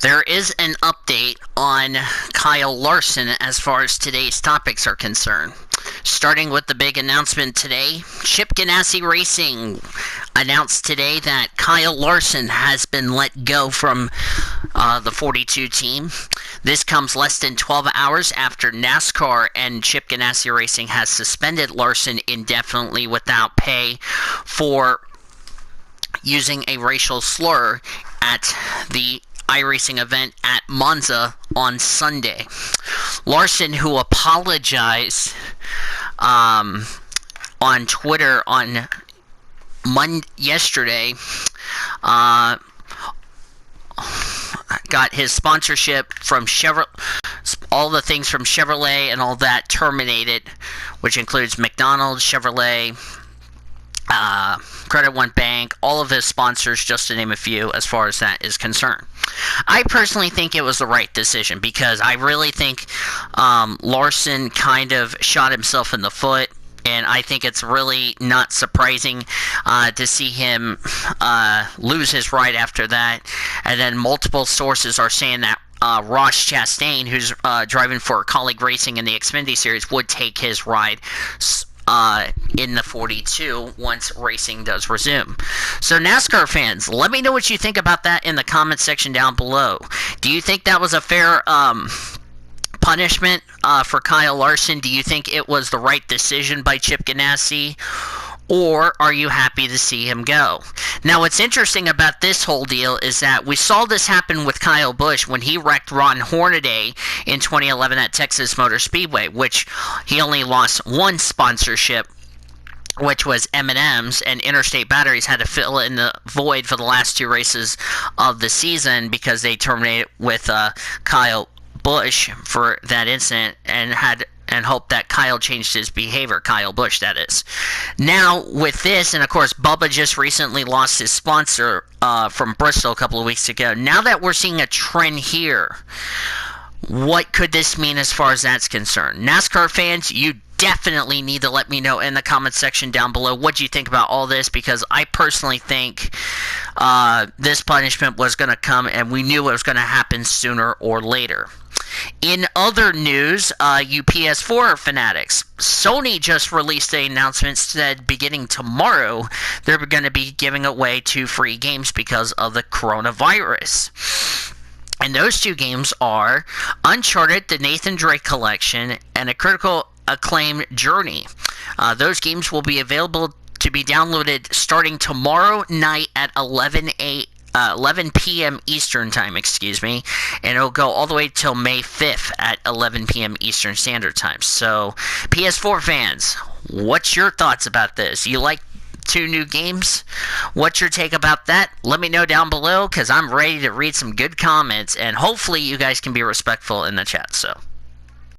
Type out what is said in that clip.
There is an update on Kyle Larson as far as today's topics are concerned. Starting with the big announcement today, Chip Ganassi Racing announced today that Kyle Larson has been let go from the 42 team. This comes less than 12 hours after NASCAR and Chip Ganassi Racing has suspended Larson indefinitely without pay for using a racial slur at the iRacing event at Monza on Sunday. Larson, who apologized on Twitter on yesterday, got his sponsorship from Chevrolet, all the things from Chevrolet and all that terminated, which includes McDonald's, Chevrolet, Credit One Bank, all of his sponsors, just to name a few, as far as that is concerned. I personally think it was the right decision because I really think Larson kind of shot himself in the foot, and I think it's really not surprising to see him lose his ride after that. And then multiple sources are saying that Ross Chastain, who's driving for Colleague Racing in the Xfinity Series, would take his ride in the 42 once racing does resume. So NASCAR fans, let me know what you think about that in the comment section down below. Do you think that was a fair punishment for Kyle Larson? Do you think it was the right decision by Chip Ganassi? Or are you happy to see him go? Now, what's interesting about this whole deal is that we saw this happen with Kyle Busch when he wrecked Ron Hornaday in 2011 at Texas Motor Speedway, which he only lost one sponsorship, which was M&M's, and Interstate Batteries had to fill in the void for the last two races of the season because they terminated with Kyle Busch for that incident and hope that Kyle changed his behavior. Kyle Busch, that is. Now, with this, and of course, Bubba just recently lost his sponsor from Bristol a couple of weeks ago. Now that we're seeing a trend here, what could this mean as far as that's concerned? NASCAR fans, you definitely need to let me know in the comment section down below what you think about all this, because I personally think this punishment was going to come, and we knew it was going to happen sooner or later. In other news, you PS4 fanatics, Sony just released an announcement, said beginning tomorrow they're going to be giving away 2 free games because of the coronavirus. And those 2 games are Uncharted, the Nathan Drake Collection, and a critical acclaim Journey. Those games will be available to be downloaded starting tomorrow night at 11 p.m. Eastern Time, and it'll go all the way till May 5th at 11 p.m. Eastern Standard Time. So, PS4 fans, what's your thoughts about this? You like 2 new games? What's your take about that? Let me know down below, because I'm ready to read some good comments, and hopefully you guys can be respectful in the chat. So